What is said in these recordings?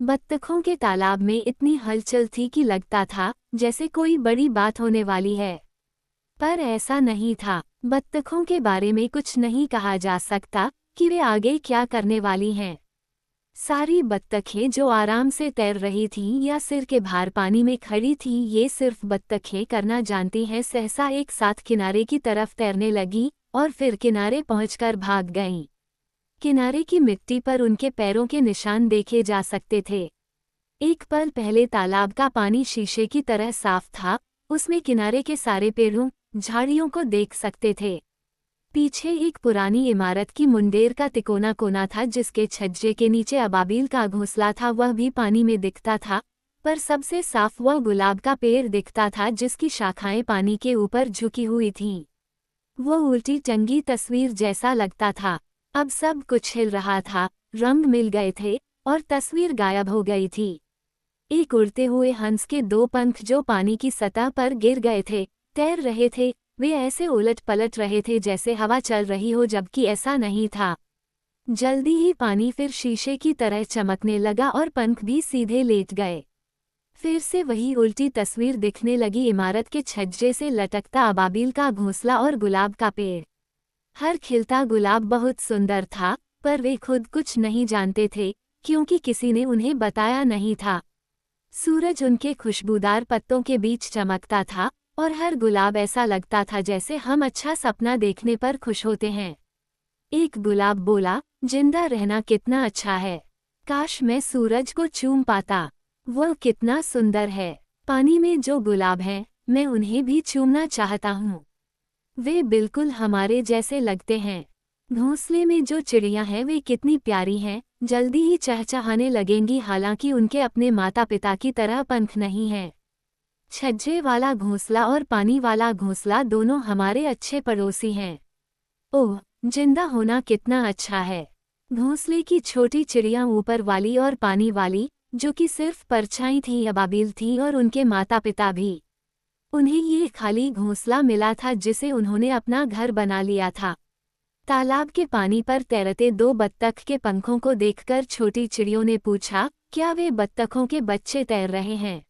बत्तखों के तालाब में इतनी हलचल थी कि लगता था जैसे कोई बड़ी बात होने वाली है। पर ऐसा नहीं था। बत्तखों के बारे में कुछ नहीं कहा जा सकता कि वे आगे क्या करने वाली हैं। सारी बत्तखें जो आराम से तैर रही थीं या सिर के भार पानी में खड़ी थीं, ये सिर्फ बत्तखें करना जानती हैं। सहसा एक साथ किनारे की तरफ तैरने लगी और फिर किनारे पहुंचकर भाग गईं। किनारे की मिट्टी पर उनके पैरों के निशान देखे जा सकते थे। एक पल पहले तालाब का पानी शीशे की तरह साफ था, उसमें किनारे के सारे पेड़ों, झाड़ियों को देख सकते थे। पीछे एक पुरानी इमारत की मुंडेर का तिकोना कोना था, जिसके छज्जे के नीचे अबाबील का घोंसला था, वह भी पानी में दिखता था। पर सबसे साफ वह गुलाब का पेड़ दिखता था जिसकी शाखाएं पानी के ऊपर झुकी हुई थीं। वह उल्टी टंगी तस्वीर जैसा लगता था। अब सब कुछ हिल रहा था, रंग मिल गए थे और तस्वीर गायब हो गई थी। एक उड़ते हुए हंस के दो पंख जो पानी की सतह पर गिर गए थे, तैर रहे थे। वे ऐसे उलट पलट रहे थे जैसे हवा चल रही हो, जबकि ऐसा नहीं था। जल्दी ही पानी फिर शीशे की तरह चमकने लगा और पंख भी सीधे लेट गए। फिर से वही उल्टी तस्वीर दिखने लगी, इमारत के छज्जे से लटकता अबाबील का घोंसला और गुलाब का पेड़। हर खिलता गुलाब बहुत सुंदर था, पर वे खुद कुछ नहीं जानते थे, क्योंकि किसी ने उन्हें बताया नहीं था। सूरज उनके खुशबूदार पत्तों के बीच चमकता था और हर गुलाब ऐसा लगता था जैसे हम अच्छा सपना देखने पर खुश होते हैं। एक गुलाब बोला, जिंदा रहना कितना अच्छा है। काश मैं सूरज को चूम पाता। वह कितना सुंदर है। पानी में जो गुलाब हैं, मैं उन्हें भी चूमना चाहता हूँ। वे बिल्कुल हमारे जैसे लगते हैं। घोंसले में जो चिड़ियां हैं वे कितनी प्यारी हैं, जल्दी ही चहचहाने लगेंगी, हालांकि उनके अपने माता पिता की तरह पंख नहीं हैं। छज्जे वाला घोंसला और पानी वाला घोंसला दोनों हमारे अच्छे पड़ोसी हैं। ओह, जिंदा होना कितना अच्छा है। घोंसले की छोटी चिड़ियां ऊपर वाली और पानी वाली, जो कि सिर्फ परछाई थी, अबाबील थी और उनके माता पिता भी। उन्हें ये खाली घोंसला मिला था जिसे उन्होंने अपना घर बना लिया था। तालाब के पानी पर तैरते दो बत्तख के पंखों को देखकर छोटी चिड़ियों ने पूछा, क्या वे बत्तखों के बच्चे तैर रहे हैं?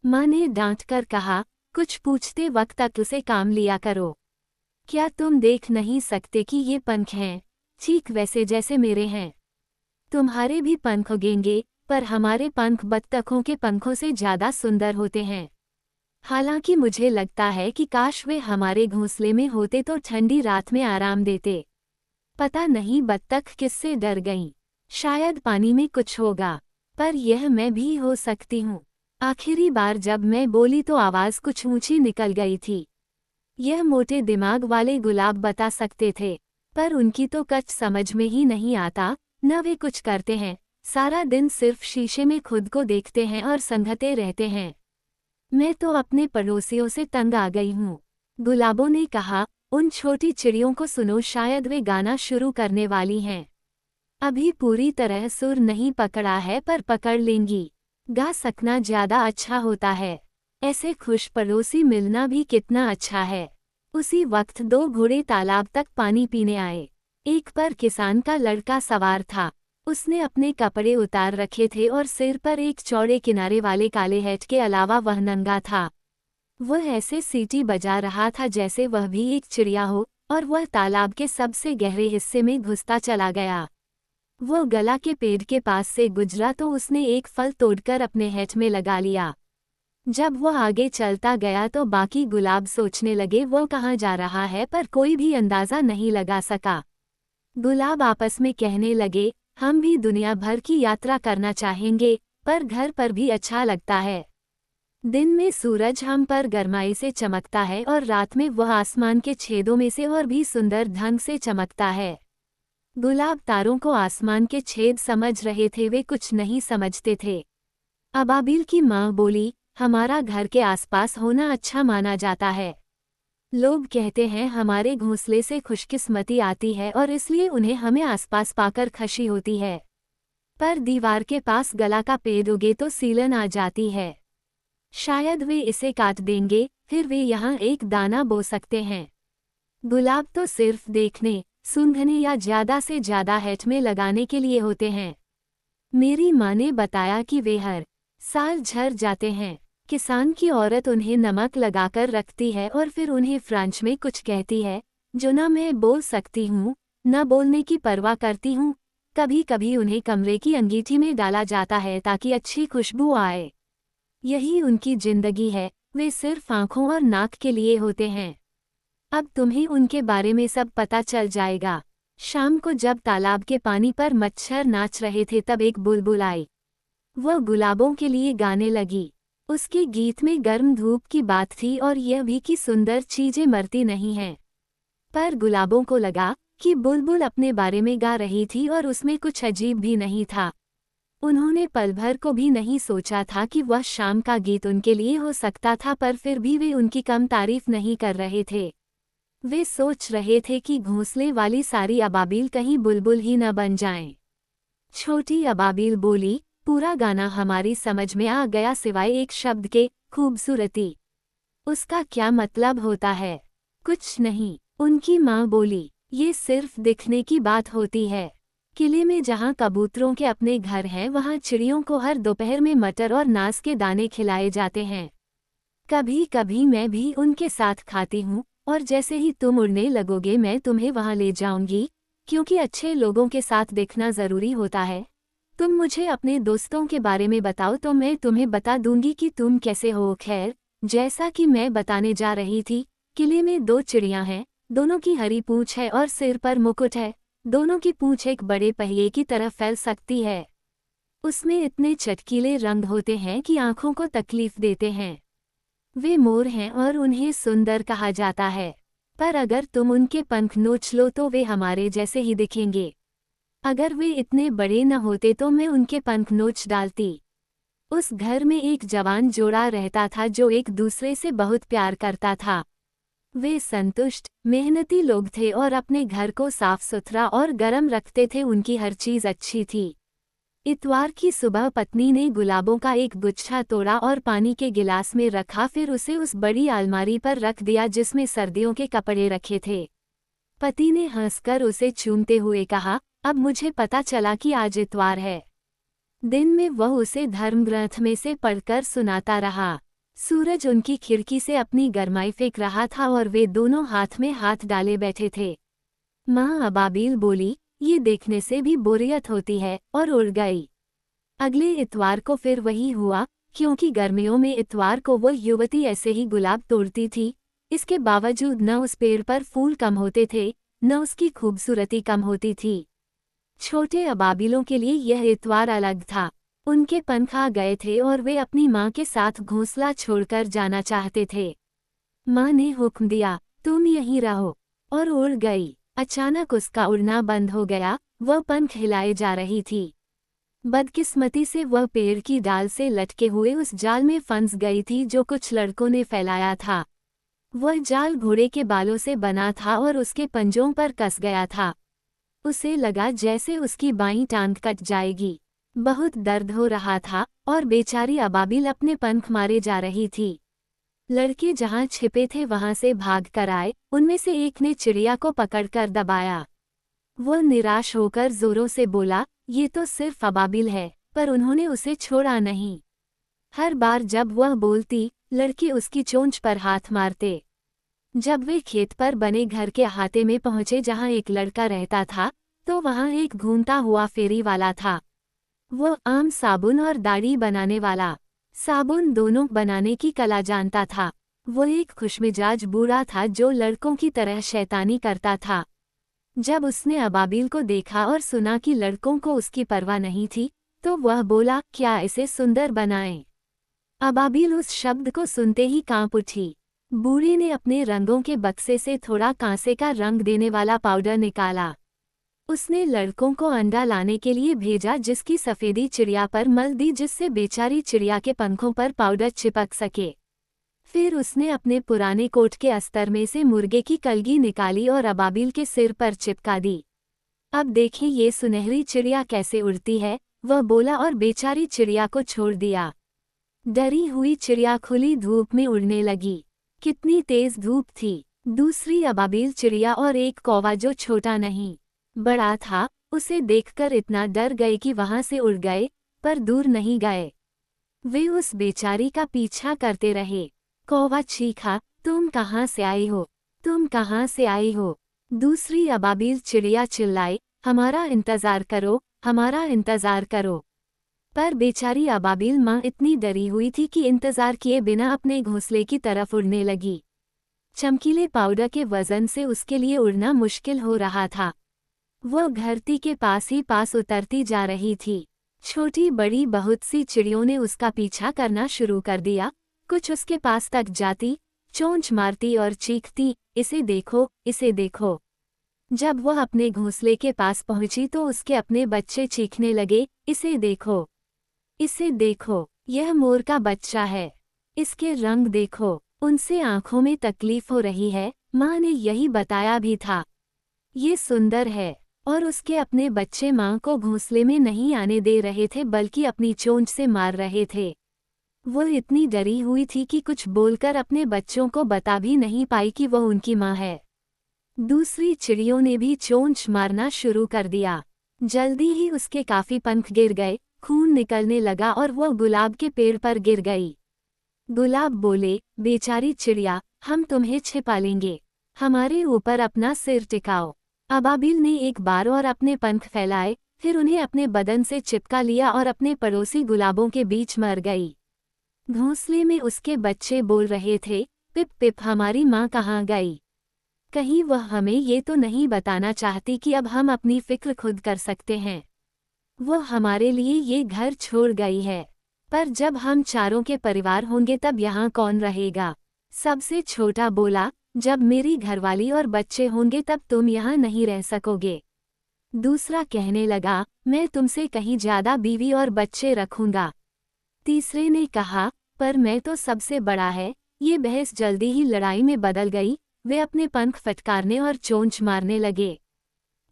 माँ ने डांटकर कहा, कुछ पूछते वक्त अक्ल से काम लिया करो। क्या तुम देख नहीं सकते कि ये पंख हैं, ठीक वैसे जैसे मेरे हैं? तुम्हारे भी पंख उगेंगे, पर हमारे पंख बत्तखों के पंखों से ज्यादा सुंदर होते हैं। हालांकि मुझे लगता है कि काश वे हमारे घोंसले में होते तो ठंडी रात में आराम देते। पता नहीं बत्तख किससे डर गईं। शायद पानी में कुछ होगा, पर यह मैं भी हो सकती हूँ। आखिरी बार जब मैं बोली तो आवाज़ कुछ ऊंची निकल गई थी। यह मोटे दिमाग वाले गुलाब बता सकते थे, पर उनकी तो कच समझ में ही नहीं आता। न वे कुछ करते हैं, सारा दिन सिर्फ शीशे में खुद को देखते हैं और संघते रहते हैं। मैं तो अपने पड़ोसियों से तंग आ गई हूँ। गुलाबों ने कहा, उन छोटी चिड़ियों को सुनो, शायद वे गाना शुरू करने वाली हैं। अभी पूरी तरह सुर नहीं पकड़ा है, पर पकड़ लेंगी। गा सकना ज्यादा अच्छा होता है। ऐसे खुश पड़ोसी मिलना भी कितना अच्छा है। उसी वक्त दो घोड़े तालाब तक पानी पीने आए। एक पर किसान का लड़का सवार था। उसने अपने कपड़े उतार रखे थे और सिर पर एक चौड़े किनारे वाले काले हैट के अलावा वह नंगा था। वह ऐसे सीटी बजा रहा था जैसे वह भी एक चिड़िया हो, और वह तालाब के सबसे गहरे हिस्से में घुसता चला गया। वह गला के पेड़ के पास से गुजरा तो उसने एक फल तोड़कर अपने हैट में लगा लिया। जब वह आगे चलता गया तो बाकी गुलाब सोचने लगे वह कहाँ जा रहा है, पर कोई भी अंदाजा नहीं लगा सका। गुलाब आपस में कहने लगे, हम भी दुनिया भर की यात्रा करना चाहेंगे, पर घर पर भी अच्छा लगता है। दिन में सूरज हम पर गरमाई से चमकता है और रात में वह आसमान के छेदों में से और भी सुंदर ढंग से चमकता है। गुलाब तारों को आसमान के छेद समझ रहे थे, वे कुछ नहीं समझते थे। अबाबील की माँ बोली, हमारा घर के आसपास होना अच्छा माना जाता है। लोग कहते हैं हमारे घोंसले से खुशकिस्मती आती है और इसलिए उन्हें हमें आसपास पाकर खुशी होती है। पर दीवार के पास गला का पेड़ उगे तो सीलन आ जाती है। शायद वे इसे काट देंगे, फिर वे यहाँ एक दाना बो सकते हैं। गुलाब तो सिर्फ देखने, सूंघने या ज्यादा से ज्यादा हैट में लगाने के लिए होते हैं। मेरी माँ ने बताया कि वे हर साल झड़ जाते हैं। किसान की औरत उन्हें नमक लगाकर रखती है और फिर उन्हें फ्रेंच में कुछ कहती है जो ना मैं बोल सकती हूँ, न बोलने की परवाह करती हूँ। कभी कभी उन्हें कमरे की अंगीठी में डाला जाता है ताकि अच्छी खुशबू आए। यही उनकी जिंदगी है, वे सिर्फ आंखों और नाक के लिए होते हैं। अब तुम्हें उनके बारे में सब पता चल जाएगा। शाम को जब तालाब के पानी पर मच्छर नाच रहे थे तब एक बुलबुल आई। वह गुलाबों के लिए गाने लगी। उसके गीत में गर्म धूप की बात थी और यह भी कि सुंदर चीजें मरती नहीं हैं। पर गुलाबों को लगा कि बुलबुल अपने बारे में गा रही थी और उसमें कुछ अजीब भी नहीं था। उन्होंने पल भर को भी नहीं सोचा था कि वह शाम का गीत उनके लिए हो सकता था, पर फिर भी वे उनकी कम तारीफ नहीं कर रहे थे। वे सोच रहे थे कि घोंसले वाली सारी अबाबिल कहीं बुलबुल ही न बन जाएं। छोटी अबाबिल बोली, पूरा गाना हमारी समझ में आ गया सिवाय एक शब्द के, खूबसूरती। उसका क्या मतलब होता है? कुछ नहीं, उनकी माँ बोली, ये सिर्फ दिखने की बात होती है। किले में जहाँ कबूतरों के अपने घर हैं वहाँ चिड़ियों को हर दोपहर में मटर और नास के दाने खिलाए जाते हैं। कभी कभी मैं भी उनके साथ खाती हूँ और जैसे ही तुम उड़ने लगोगे मैं तुम्हें वहाँ ले जाऊंगी, क्योंकि अच्छे लोगों के साथ देखना ज़रूरी होता है। तुम मुझे अपने दोस्तों के बारे में बताओ तो मैं तुम्हें बता दूंगी कि तुम कैसे हो। खैर, जैसा कि मैं बताने जा रही थी, किले में 2 चिड़ियाँ हैं, दोनों की हरी पूंछ है और सिर पर मुकुट है। दोनों की पूंछ एक बड़े पहिए की तरह फैल सकती है। उसमें इतने चटकीले रंग होते हैं कि आंखों को तकलीफ देते हैं। वे मोर हैं और उन्हें सुंदर कहा जाता है। पर अगर तुम उनके पंख नोच लो तो वे हमारे जैसे ही दिखेंगे। अगर वे इतने बड़े न होते तो मैं उनके पंख नोच डालती। उस घर में एक जवान जोड़ा रहता था जो एक दूसरे से बहुत प्यार करता था। वे संतुष्ट, मेहनती लोग थे और अपने घर को साफ सुथरा और गर्म रखते थे। उनकी हर चीज अच्छी थी। इतवार की सुबह पत्नी ने गुलाबों का एक गुच्छा तोड़ा और पानी के गिलास में रखा, फिर उसे उस बड़ी अलमारी पर रख दिया जिसमें सर्दियों के कपड़े रखे थे। पति ने हंसकर उसे चूमते हुए कहा, अब मुझे पता चला कि आज इतवार है। दिन में वह उसे धर्मग्रंथ में से पढ़कर सुनाता रहा। सूरज उनकी खिड़की से अपनी गरमाई फेंक रहा था और वे दोनों हाथ में हाथ डाले बैठे थे। माँ अबाबिल बोली, ये देखने से भी बोरियत होती है, और उड़ गई। अगले इतवार को फिर वही हुआ, क्योंकि गर्मियों में इतवार को वह युवती ऐसे ही गुलाब तोड़ती थी। इसके बावजूद न उस पेड़ पर फूल कम होते थे, न उसकी खूबसूरती कम होती थी। छोटे अबाबिलों के लिए यह इतवार अलग था। उनके पंख आ गए थे और वे अपनी माँ के साथ घोंसला छोड़कर जाना चाहते थे। माँ ने हुक्म दिया, तुम यहीं रहो, और उड़ गई। अचानक उसका उड़ना बंद हो गया, वह पंख हिलाए जा रही थी। बदकिस्मती से वह पेड़ की डाल से लटके हुए उस जाल में फंस गई थी जो कुछ लड़कों ने फैलाया था। वह जाल घोड़े के बालों से बना था और उसके पंजों पर कस गया था। उसे लगा जैसे उसकी बाईं टांग कट जाएगी। बहुत दर्द हो रहा था और बेचारी अबाबिल अपने पंख मारे जा रही थी। लड़के जहां छिपे थे वहां से भाग कर आए। उनमें से एक ने चिड़िया को पकड़कर दबाया। वह निराश होकर जोरों से बोला, ये तो सिर्फ अबाबिल है, पर उन्होंने उसे छोड़ा नहीं। हर बार जब वह बोलती, लड़के उसकी चोंच पर हाथ मारते। जब वे खेत पर बने घर के अहाते में पहुंचे जहां एक लड़का रहता था, तो वहां एक घूमता हुआ फेरी वाला था। वह आम साबुन और दाढ़ी बनाने वाला साबुन दोनों बनाने की कला जानता था। वह एक खुशमिजाज बूढ़ा था जो लड़कों की तरह शैतानी करता था। जब उसने अबाबिल को देखा और सुना कि लड़कों को उसकी परवाह नहीं थी, तो वह बोला, क्या इसे सुंदर बनाएं? अबाबिल उस शब्द को सुनते ही कांप उठी। बूढ़े ने अपने रंगों के बक्से से थोड़ा कांसे का रंग देने वाला पाउडर निकाला। उसने लड़कों को अंडा लाने के लिए भेजा जिसकी सफेदी चिड़िया पर मल दी जिससे बेचारी चिड़िया के पंखों पर पाउडर चिपक सके। फिर उसने अपने पुराने कोट के अस्तर में से मुर्गे की कलगी निकाली और अबाबिल के सिर पर चिपका दी। अब देखें ये सुनहरी चिड़िया कैसे उड़ती है, वह बोला और बेचारी चिड़िया को छोड़ दिया। डरी हुई चिड़िया खुली धूप में उड़ने लगी। कितनी तेज धूप थी। दूसरी अबाबिल चिड़िया और एक कौवा जो छोटा नहीं बड़ा था, उसे देखकर इतना डर गए कि वहां से उड़ गए, पर दूर नहीं गए। वे उस बेचारी का पीछा करते रहे। कौवा चीखा, तुम कहाँ से आई हो? तुम कहाँ से आई हो? दूसरी अबाबिल चिड़िया चिल्लाई, हमारा इंतजार करो, हमारा इंतजार करो। पर बेचारी अबाबिल माँ इतनी डरी हुई थी कि इंतजार किए बिना अपने घोंसले की तरफ उड़ने लगी। चमकीले पाउडर के वजन से उसके लिए उड़ना मुश्किल हो रहा था। वह धरती के पास ही पास उतरती जा रही थी। छोटी बड़ी बहुत सी चिड़ियों ने उसका पीछा करना शुरू कर दिया। कुछ उसके पास तक जाती, चोंच मारती और चीखती, इसे देखो, इसे देखो। जब वह अपने घोंसले के पास पहुंची तो उसके अपने बच्चे चीखने लगे, इसे देखो, इसे देखो, यह मोर का बच्चा है। इसके रंग देखो, उनसे आंखों में तकलीफ हो रही है, माँ ने यही बताया भी था। ये सुंदर है। और उसके अपने बच्चे माँ को घोंसले में नहीं आने दे रहे थे बल्कि अपनी चोंच से मार रहे थे। वो इतनी डरी हुई थी कि कुछ बोलकर अपने बच्चों को बता भी नहीं पाई कि वह उनकी माँ है। दूसरी चिड़ियों ने भी चोंच मारना शुरू कर दिया। जल्दी ही उसके काफी पंख गिर गए, खून निकलने लगा और वह गुलाब के पेड़ पर गिर गई। गुलाब बोले, बेचारी चिड़िया, हम तुम्हें छिपा लेंगे, हमारे ऊपर अपना सिर टिकाओ। अबाबिल ने एक बार और अपने पंख फैलाए, फिर उन्हें अपने बदन से चिपका लिया और अपने पड़ोसी गुलाबों के बीच मर गई। घोंसले में उसके बच्चे बोल रहे थे, पिप पिप, हमारी माँ कहाँ गई? कहीं वह हमें ये तो नहीं बताना चाहती कि अब हम अपनी फिक्र खुद कर सकते हैं। वह हमारे लिए ये घर छोड़ गई है, पर जब हम चारों के परिवार होंगे तब यहाँ कौन रहेगा? सबसे छोटा बोला, जब मेरी घरवाली और बच्चे होंगे तब तुम यहाँ नहीं रह सकोगे। दूसरा कहने लगा, मैं तुमसे कहीं ज्यादा बीवी और बच्चे रखूंगा। तीसरे ने कहा, पर मैं तो सबसे बड़ा है। ये बहस जल्दी ही लड़ाई में बदल गई। वे अपने पंख फटकारने और चोंच मारने लगे।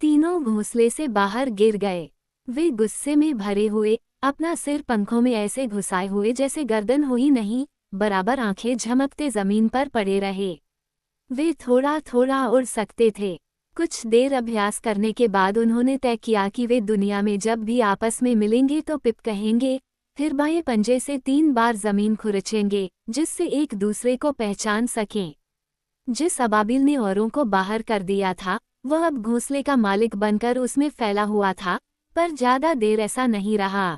तीनों घोंसले से बाहर गिर गए। वे गुस्से में भरे हुए, अपना सिर पंखों में ऐसे घुसाए हुए जैसे गर्दन हुई नहीं, बराबर आंखें झमकते जमीन पर पड़े रहे। वे थोड़ा थोड़ा उड़ सकते थे। कुछ देर अभ्यास करने के बाद उन्होंने तय किया कि वे दुनिया में जब भी आपस में मिलेंगे तो पिप कहेंगे, फिर बाएं पंजे से 3 बार जमीन खुरचेंगे, जिससे एक दूसरे को पहचान सकें। जिस अबाबिल ने औरों को बाहर कर दिया था, वह अब घोंसले का मालिक बनकर उसमें फैला हुआ था, पर ज्यादा देर ऐसा नहीं रहा।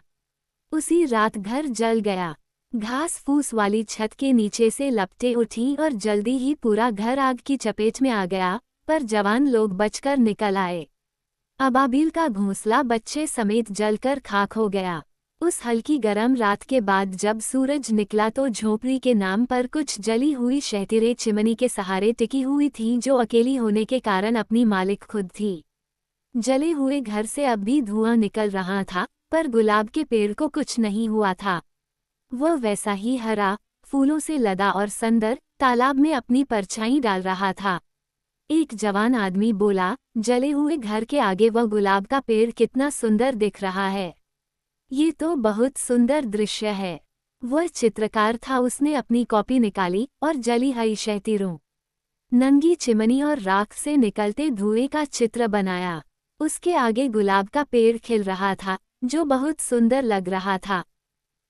उसी रात घर जल गया। घास फूस वाली छत के नीचे से लपटें उठीं और जल्दी ही पूरा घर आग की चपेट में आ गया, पर जवान लोग बचकर निकल आए। अबाबिल का घोंसला बच्चे समेत जलकर खाक हो गया। उस हल्की गरम रात के बाद जब सूरज निकला तो झोपड़ी के नाम पर कुछ जली हुई शहतूरें चिमनी के सहारे टिकी हुई थीं, जो अकेली होने के कारण अपनी मालिक खुद थी। जले हुए घर से अब भी धुआं निकल रहा था, पर गुलाब के पेड़ को कुछ नहीं हुआ था। वह वैसा ही हरा, फूलों से लदा और सुंदर, तालाब में अपनी परछाई डाल रहा था। एक जवान आदमी बोला, जले हुए घर के आगे वह गुलाब का पेड़ कितना सुंदर दिख रहा है। ये तो बहुत सुंदर दृश्य है। वह चित्रकार था। उसने अपनी कॉपी निकाली और जली हुई शहतूरों, नंगी चिमनी और राख से निकलते धुएं का चित्र बनाया। उसके आगे गुलाब का पेड़ खिल रहा था, जो बहुत सुंदर लग रहा था,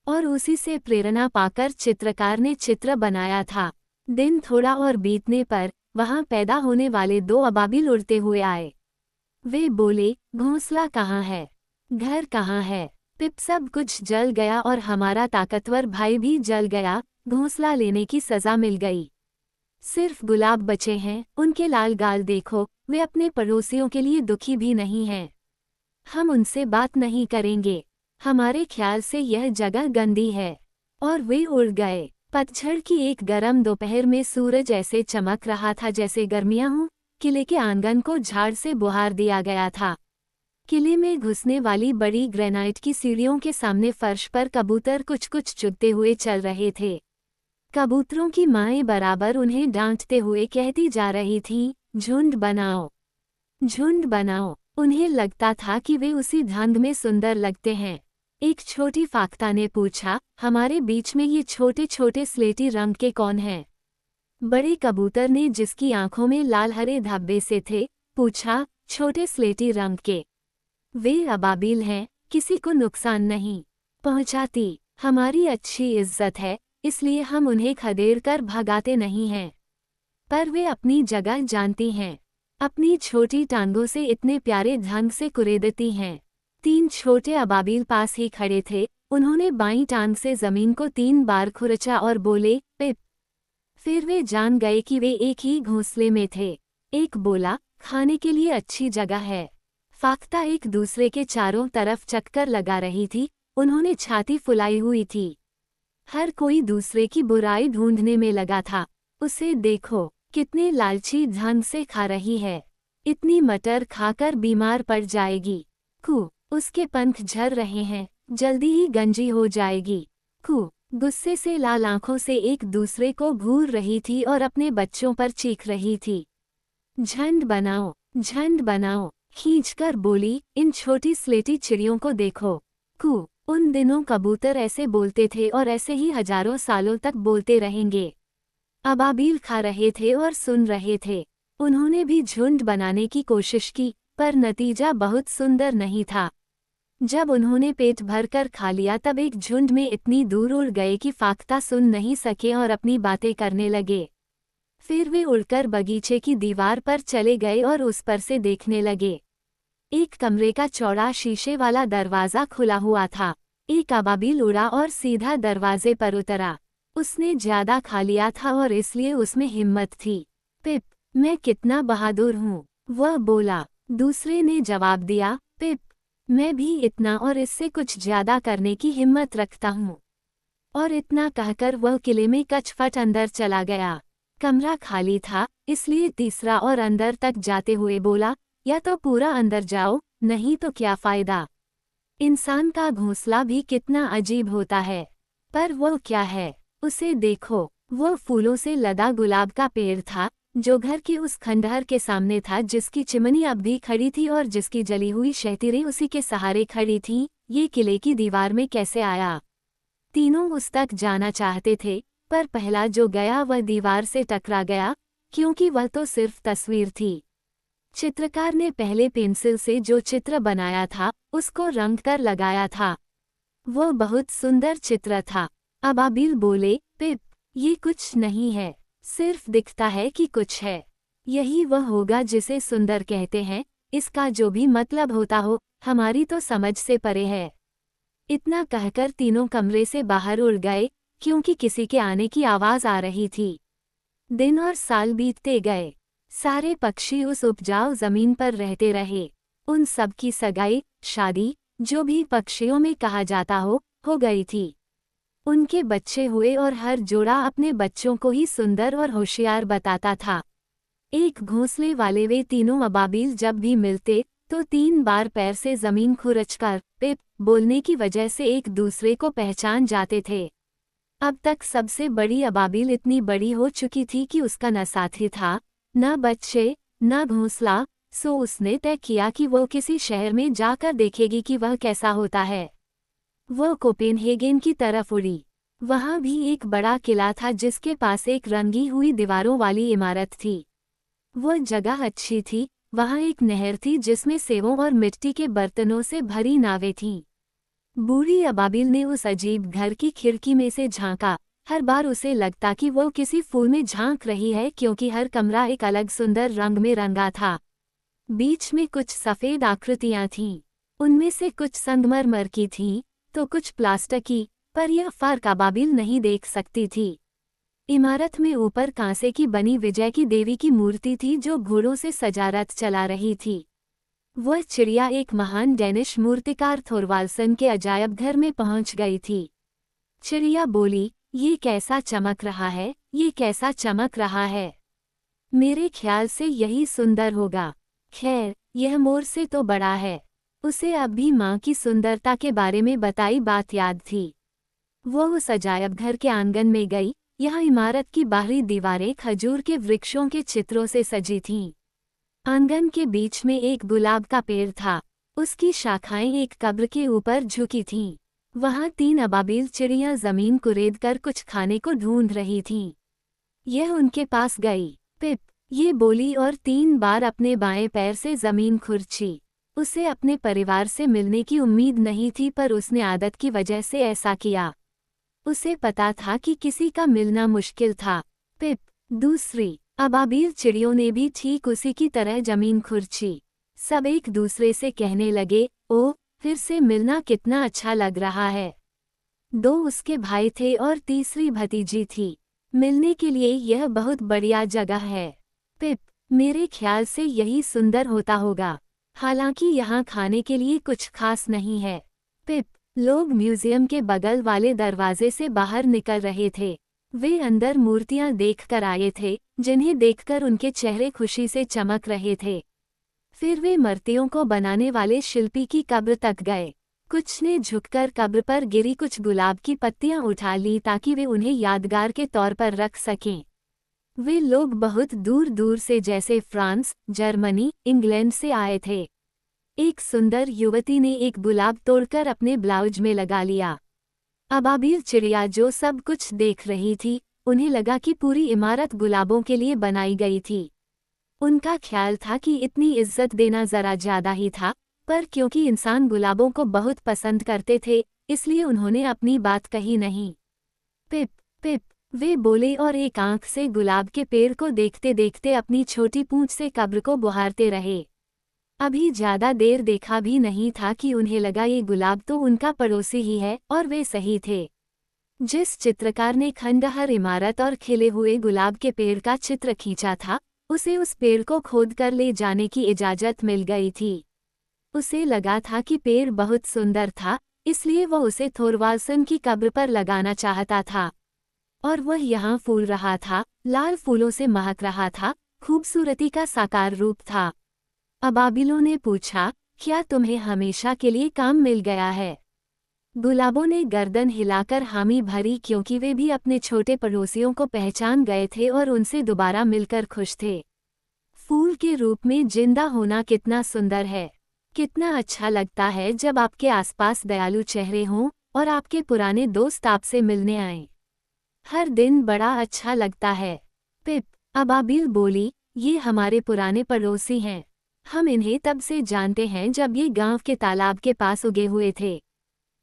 और उसी से प्रेरणा पाकर चित्रकार ने चित्र बनाया था। दिन थोड़ा और बीतने पर वहां पैदा होने वाले 2 अबाबिल उड़ते हुए आए। वे बोले, घोंसला कहाँ है? घर कहाँ है? पिप, सब कुछ जल गया और हमारा ताकतवर भाई भी जल गया। घोंसला लेने की सजा मिल गई। सिर्फ गुलाब बचे हैं, उनके लाल गाल देखो, वे अपने पड़ोसियों के लिए दुखी भी नहीं हैं। हम उनसे बात नहीं करेंगे, हमारे ख्याल से यह जगह गंदी है। और वे उड़ गए। पतझड़ की एक गर्म दोपहर में सूरज ऐसे चमक रहा था जैसे गर्मियां हों। किले के आंगन को झाड़ से बुहार दिया गया था। किले में घुसने वाली बड़ी ग्रेनाइट की सीढ़ियों के सामने फर्श पर कबूतर कुछ कुछ चुगते हुए चल रहे थे। कबूतरों की माएँ बराबर उन्हें डांटते हुए कहती जा रही थीं, झुंड बनाओ, झुंड बनाओ। उन्हें लगता था कि वे उसी ढंग में सुंदर लगते हैं। एक छोटी फाख्ता ने पूछा, हमारे बीच में ये छोटे छोटे स्लेटी रंग के कौन हैं? बड़े कबूतर ने, जिसकी आंखों में लाल हरे धब्बे से थे, पूछा, छोटे स्लेटी रंग के। वे अबाबिल हैं, किसी को नुकसान नहीं पहुंचाती। हमारी अच्छी इज्जत है, इसलिए हम उन्हें खदेड़ कर भगाते नहीं हैं। पर वे अपनी जगह जानती हैं। अपनी छोटी टांगों से इतने प्यारे ढंग से कुरेदती हैं। 3 छोटे अबाबिल पास ही खड़े थे। उन्होंने बाईं टांग से जमीन को 3 बार खुरचा और बोले, पिप। फिर वे जान गए कि वे एक ही घोंसले में थे। एक बोला, खाने के लिए अच्छी जगह है। फाख्ता एक दूसरे के चारों तरफ चक्कर लगा रही थी। उन्होंने छाती फुलाई हुई थी। हर कोई दूसरे की बुराई ढूंढने में लगा था। उसे देखो, कितने लालची ढंग से खा रही है। इतनी मटर खाकर बीमार पड़ जाएगी। कू, उसके पंख झड़ रहे हैं, जल्दी ही गंजी हो जाएगी। कू, गुस्से से लाल आंखों से एक दूसरे को घूर रही थी और अपने बच्चों पर चीख रही थी। झंड बनाओ, झंड बनाओ, खींचकर बोली, इन छोटी स्लेटी चिड़ियों को देखो। कू, उन दिनों कबूतर ऐसे बोलते थे और ऐसे ही हजारों सालों तक बोलते रहेंगे। अबाबिल खा रहे थे और सुन रहे थे। उन्होंने भी झुंड बनाने की कोशिश की, पर नतीजा बहुत सुंदर नहीं था। जब उन्होंने पेट भरकर खा लिया तब एक झुंड में इतनी दूर उड़ गए कि फाख्ता सुन नहीं सके और अपनी बातें करने लगे। फिर वे उड़कर बगीचे की दीवार पर चले गए और उस पर से देखने लगे। एक कमरे का चौड़ा शीशे वाला दरवाज़ा खुला हुआ था। एक अबाबिल उड़ा और सीधा दरवाजे पर उतरा। उसने ज्यादा खा लिया था और इसलिए उसमें हिम्मत थी। पिप, मैं कितना बहादुर हूँ, वह बोला। दूसरे ने जवाब दिया, पिप, मैं भी इतना और इससे कुछ ज्यादा करने की हिम्मत रखता हूँ। और इतना कहकर वह किले में कचफट अंदर चला गया। कमरा खाली था, इसलिए तीसरा और अंदर तक जाते हुए बोला, या तो पूरा अंदर जाओ, नहीं तो क्या फायदा। इंसान का घोंसला भी कितना अजीब होता है। पर वो क्या है, उसे देखो। वो फूलों से लदा गुलाब का पेड़ था, जो घर के उस खंडहर के सामने था जिसकी चिमनी अब भी खड़ी थी और जिसकी जली हुई शहतीरें उसी के सहारे खड़ी थीं। ये किले की दीवार में कैसे आया? तीनों उस तक जाना चाहते थे, पर पहला जो गया वह दीवार से टकरा गया, क्योंकि वह तो सिर्फ तस्वीर थी। चित्रकार ने पहले पेंसिल से जो चित्र बनाया था, उसको रंग कर लगाया था। वो बहुत सुंदर चित्र था। अबाबिल बोले, पिप, ये कुछ नहीं है, सिर्फ दिखता है कि कुछ है। यही वह होगा जिसे सुंदर कहते हैं, इसका जो भी मतलब होता हो, हमारी तो समझ से परे है। इतना कहकर तीनों कमरे से बाहर उड़ गए, क्योंकि किसी के आने की आवाज़ आ रही थी। दिन और साल बीतते गए। सारे पक्षी उस उपजाऊ जमीन पर रहते रहे। उन सब की सगाई, शादी, जो भी पक्षियों में कहा जाता हो गई थी। उनके बच्चे हुए और हर जोड़ा अपने बच्चों को ही सुंदर और होशियार बताता था। एक घोंसले वाले वे तीनों अबाबिल जब भी मिलते तो 3 बार पैर से जमीन खुरचकर पिप बोलने की वजह से एक दूसरे को पहचान जाते थे। अब तक सबसे बड़ी अबाबिल इतनी बड़ी हो चुकी थी कि उसका न साथी था, न बच्चे, न घोंसला, सो उसने तय किया कि वो किसी शहर में जाकर देखेगी कि वह कैसा होता है। वो कोपेनहेगन की तरफ उड़ी। वहाँ भी एक बड़ा किला था जिसके पास एक रंगी हुई दीवारों वाली इमारत थी। वो जगह अच्छी थी, वहाँ एक नहर थी जिसमें सेवों और मिट्टी के बर्तनों से भरी नावें थीं। बूढ़ी अबाबिल ने उस अजीब घर की खिड़की में से झांका। हर बार उसे लगता कि वो किसी फूल में झांक रही है, क्योंकि हर कमरा एक अलग सुंदर रंग में रंगा था। बीच में कुछ सफ़ेद आकृतियां थीं। उनमें से कुछ संगमरमर की थीं, तो कुछ प्लास्टर की, पर यह फर्क अबाबिल नहीं देख सकती थी। इमारत में ऊपर कांसे की बनी विजय की देवी की मूर्ति थी जो घोड़ों से सजा रथ चला रही थी। वह चिड़िया एक महान डेनिश मूर्तिकार थोरवाल्सन के अजायब घर में पहुंच गई थी। चिड़िया बोली, ये कैसा चमक रहा है, ये कैसा चमक रहा है। मेरे ख्याल से यही सुंदर होगा। खैर, यह मोर से तो बड़ा है। उसे अब भी माँ की सुंदरता के बारे में बताई बात याद थी। वो उस अजायब घर के आंगन में गई। यहाँ इमारत की बाहरी दीवारें खजूर के वृक्षों के चित्रों से सजी थीं। आंगन के बीच में एक गुलाब का पेड़ था। उसकी शाखाएं एक कब्र के ऊपर झुकी थीं। वहाँ 3 अबाबिल चिड़ियाँ जमीन कुरेदकर कुछ खाने को ढूंढ रही थीं। यह उनके पास गई। पिप, ये बोली और 3 बार अपने बाएं पैर से जमीन खुरची। उसे अपने परिवार से मिलने की उम्मीद नहीं थी, पर उसने आदत की वजह से ऐसा किया। उसे पता था कि किसी का मिलना मुश्किल था। पिप। दूसरी अबाबिल चिड़ियों ने भी ठीक उसी की तरह जमीन खुरची। सब एक दूसरे से कहने लगे, ओह, फिर से मिलना कितना अच्छा लग रहा है। दो उसके भाई थे और तीसरी भतीजी थी। मिलने के लिए यह बहुत बढ़िया जगह है। पिप। मेरे ख्याल से यही सुंदर होता होगा। हालांकि यहाँ खाने के लिए कुछ खास नहीं है। पिप। लोग म्यूजियम के बगल वाले दरवाजे से बाहर निकल रहे थे। वे अंदर मूर्तियां देखकर आए थे, जिन्हें देखकर उनके चेहरे खुशी से चमक रहे थे। फिर वे मूर्तियों को बनाने वाले शिल्पी की कब्र तक गए। कुछ ने झुककर कब्र पर गिरी कुछ गुलाब की पत्तियां उठा ली ताकि वे उन्हें यादगार के तौर पर रख सकें। वे लोग बहुत दूर दूर से, जैसे फ्रांस, जर्मनी, इंग्लैंड से आए थे। एक सुंदर युवती ने एक गुलाब तोड़कर अपने ब्लाउज में लगा लिया। अबाबिल चिड़िया जो सब कुछ देख रही थी, उन्हें लगा कि पूरी इमारत गुलाबों के लिए बनाई गई थी। उनका ख्याल था कि इतनी इज्जत देना जरा ज्यादा ही था, पर क्योंकि इंसान गुलाबों को बहुत पसंद करते थे, इसलिए उन्होंने अपनी बात कही नहीं। पिप। पिप। वे बोले और एक आंख से गुलाब के पेड़ को देखते देखते अपनी छोटी पूंछ से कब्र को बुहारते रहे। अभी ज्यादा देर देखा भी नहीं था कि उन्हें लगा ये गुलाब तो उनका पड़ोसी ही है, और वे सही थे। जिस चित्रकार ने खंडहर इमारत और खिले हुए गुलाब के पेड़ का चित्र खींचा था, उसे उस पेड़ को खोदकर ले जाने की इजाजत मिल गई थी। उसे लगा था कि पेड़ बहुत सुंदर था, इसलिए वह उसे थोरवाल्सन की कब्र पर लगाना चाहता था। और वह यहाँ फूल रहा था, लाल फूलों से महक रहा था, खूबसूरती का साकार रूप था। अबाबिलों ने पूछा, क्या तुम्हें हमेशा के लिए काम मिल गया है? गुलाबों ने गर्दन हिलाकर हामी भरी, क्योंकि वे भी अपने छोटे पड़ोसियों को पहचान गए थे और उनसे दोबारा मिलकर खुश थे। फूल के रूप में जिंदा होना कितना सुंदर है। कितना अच्छा लगता है जब आपके आसपास दयालु चेहरे हों और आपके पुराने दोस्त आपसे मिलने आएं। हर दिन बड़ा अच्छा लगता है। पिप। अबाबिल बोली, ये हमारे पुराने पड़ोसी हैं। हम इन्हें तब से जानते हैं जब ये गांव के तालाब के पास उगे हुए थे।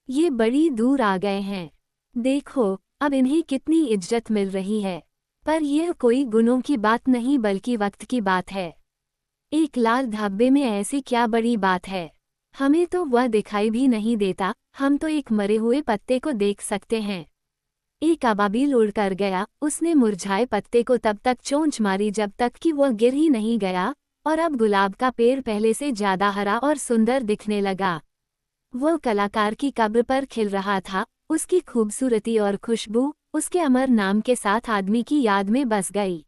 ये बड़ी दूर आ गए हैं। देखो, अब इन्हें कितनी इज्जत मिल रही है। पर यह कोई गुणों की बात नहीं, बल्कि वक्त की बात है। एक लाल धब्बे में ऐसी क्या बड़ी बात है? हमें तो वह दिखाई भी नहीं देता, हम तो एक मरे हुए पत्ते को देख सकते हैं। एक अबाबिल उड़ कर गया, उसने मुरझाए पत्ते को तब तक चोंच मारी जब तक कि वह गिर ही नहीं गया, और अब गुलाब का पेड़ पहले से ज्यादा हरा और सुंदर दिखने लगा। वह कलाकार की कब्र पर खिल रहा था, उसकी खूबसूरती और खुशबू उसके अमर नाम के साथ आदमी की याद में बस गई।